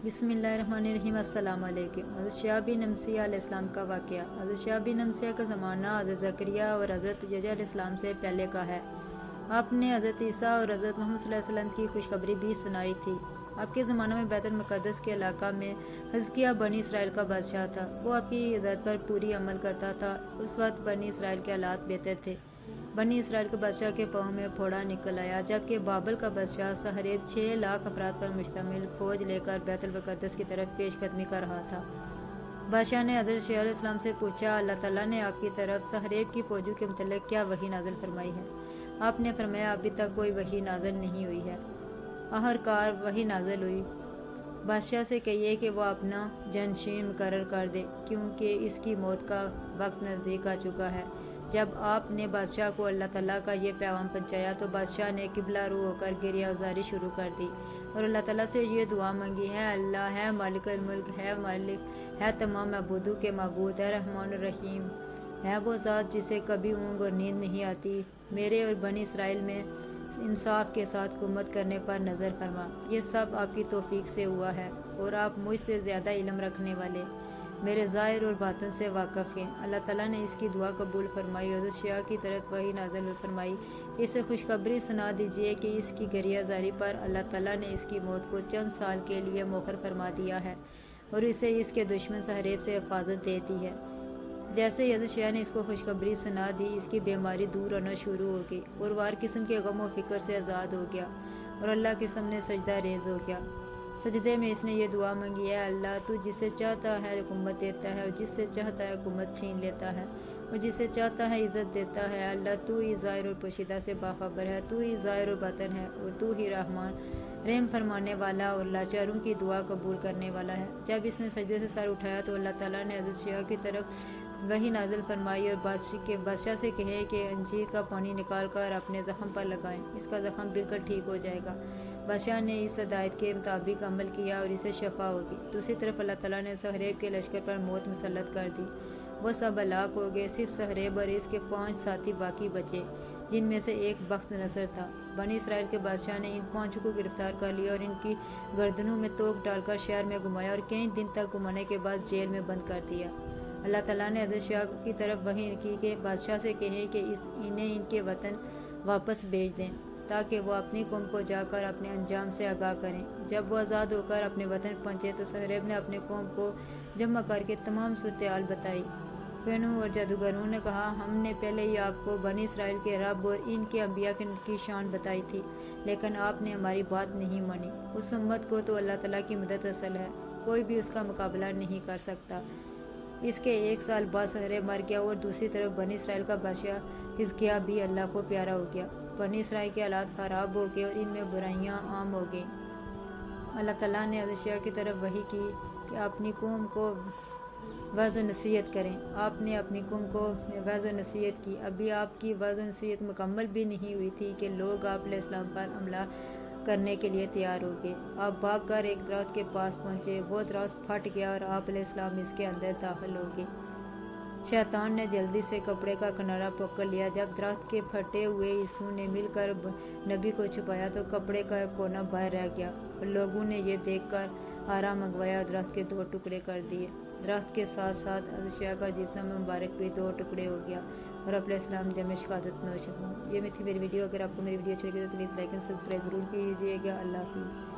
बिस्मिल्लाहिर्रहमानिर्रहीम। अस्सलाम वालेकुम। हज़रत शाह बिन नमसिया अलैहिस्सलाम का वाक़या। हज़रत शाह बिन नमसिया का ज़माना हज़रत ज़करिया और हज़रत यहया अलैहिस्सलाम से पहले का है। आपने हज़रत ईसा और हज़रत मोहम्मद सल्लल्लाहु अलैहि वसल्लम की खुशखबरी भी सुनाई थी। आपके ज़माने में बैतुल मुक़द्दस के इलाका में हिज़किय्याह बनी इसराइल का बादशाह था। वो आपकी हिदायत पर पूरी अमल करता था। उस वक्त बनी इसराइल के हालात बेहतर थे। बनी इसराइल के बादशाह के पाँव में फोड़ा निकल आया, जबकि बाबल का बादशाह सहरेब 6 लाख अफराद पर मुश्तमिल फौज लेकर बैतुल मुक़द्दस की तरफ पेशकदमी कर रहा था। बादशाह ने हज़रत शाह अलैहिस्सलाम से पूछा, अल्लाह ताला ने आपकी तरफ सहरेब की फौजों के मतलब क्या वही नाज़िल फरमाई है? आपने फरमाया, अभी तक कोई वही नाज़िल नहीं हुई है। आखिरकार वही नाज़िल हुई। बादशाह से कहिए कि वो अपना जनशीन मुकर्रर कर दे, क्योंकि इसकी मौत का वक्त नज़दीक आ चुका है। जब आपने बादशाह को अल्लाह ताला का ये पैगाम पहुँचाया तो बादशाह ने किबला रू होकर गिरिया उजारी शुरू कर दी और अल्लाह ताला से ये दुआ मांगी, है अल्लाह, है मालिकुल मुल्क, है मालिक, है तमाम मबूदों के मबूद, है रहमान रहीम, है वो ज़ात जिसे कभी ऊँग और नींद नहीं आती। मेरे और बनी इसराइल में इंसाफ के साथ हुकूमत करने पर नज़र फरमा। ये सब आपकी तौफीक से हुआ है और आप मुझसे ज़्यादा इल्म रखने वाले, मेरे ज़ाहिर और बातिन से वाक़फ़ हैं। अल्लाह ताला ने इसकी दुआ कबूल फरमाई। हज़रत शाह की तरफ वही नाज़िल फरमाई, इसे खुशखबरी सुना दीजिए कि इसकी गरियाजारी पर अल्लाह ताला ने इसकी मौत को चंद साल के लिए मौखर फरमा दिया है और इसे इसके दुश्मन सहरेब से हिफाजत दे दी है। जैसे ही हज़रत शाह ने इसको खुशखबरी सुना दी, इसकी बीमारी दूर होना शुरू हो गई और वार किस्म के गम व फिक्र से आज़ाद हो गया और अल्लाह के सामने सजदा रेज़ हो गया। सजदे में इसने ये दुआ मांगी, है अल्लाह, तू जिसे चाहता है हुकूमत देता है और जिससे चाहता है हुकूमत छीन लेता है और जिसे चाहता है इज़्ज़त देता है। अल्लाह, तू ही ज़ाहिर और पोशीदा से बाखबर है, तू ही ज़ाहिर और बातिन है और तू ही रहमान, रहम फरमाने वाला और लाचारों की दुआ कबूल करने वाला है। जब इसने सजदे से सर उठाया तो अल्लाह ताला ने हज़रत शाह की तरफ वही नाज़िल फरमाई और बादशाह से कहे कि अंजीर का पानी निकाल कर अपने ज़ख़म पर लगाएं, इसका ज़ख़म बिल्कुल ठीक हो जाएगा। बादशाह ने इस हिदायत के मुताबिक अमल किया और इसे शफा होगी। दूसरी तरफ अल्लाह ताला ने सहरेब के लश्कर पर मौत मुसल्लत कर दी। वो सब हलाक हो गए, सिर्फ सहरेब और इसके 5 साथी बाकी बचे, जिनमें से एक बख्त नसर था। बनी इसराइल के बादशाह ने इन 5 को गिरफ्तार कर लिया और इनकी गर्दनों में तोप डालकर शहर में घुमाया और कई दिन तक घुमाने के बाद जेल में बंद कर दिया। अल्लाह ताला ने हज़रत शाह की तरफ वही की कि बादशाह से कहें कि इन्हें इनके वतन वापस भेज दें, ताकि वो अपनी कौम को जाकर अपने अंजाम से आगाह करें। जब वो आज़ाद होकर अपने वतन पहुँचे तो सहरेब ने अपने कौम को जमा करके तमाम सूरत-ए-हाल बताई। फेनों और जादूगरों ने कहा, हमने पहले ही आपको बनी इसराइल के रब और इनके अंबिया की शान बताई थी, लेकिन आपने हमारी बात नहीं मानी। उस उम्मत को तो अल्लाह ताला की मदद हासिल है, कोई भी उसका मुकाबला नहीं कर सकता। इसके 1 साल बाद सहरेब मर गया और दूसरी तरफ बनी इसराइल का बादशाह हिज़किय्याह भी अल्लाह को प्यारा हो गया। बनी इसराइल के हालात ख़राब हो गए और इनमें बुराइयां आम हो गई। अल्लाह ताला ने हज़रत शाह की तरफ वही की कि अपनी कौम को वज़ नसीहत करें। आपने अपनी कौम को वज़ नसीहत की। अभी आपकी वज़ नसीहत मुकम्मल भी नहीं हुई थी कि लोग आप अलैहिस्सलाम पर हमला करने के लिए तैयार हो गए। आप भाग कर एक दरख्त के पास पहुँचे, वो दरख्त फट गया और आप अलैहिस्सलाम इसके अंदर दाखिल हो गए। शैतान ने जल्दी से कपड़े का किनारा पकड़ लिया। जब दरख्त के फटे हुए हिस्सों ने मिलकर नबी को छुपाया तो कपड़े का एक कोना बाहर रह गया और लोगों ने ये देखकर आरा मंगवाया और दरख्त के 2 टुकड़े कर दिए। दरख्त के साथ साथ हज़रत शाह का जिस्म मुबारक भी 2 टुकड़े हो गया और अपने जमे शहादत नोश हुआ। ये थी मेरी वीडियो। अगर आपको मेरी वीडियो अच्छी लगी तो प्लीज़ लाइक एंड सब्सक्राइब ज़रूर कीजिएगा। अल्लाह हाफ़िज़।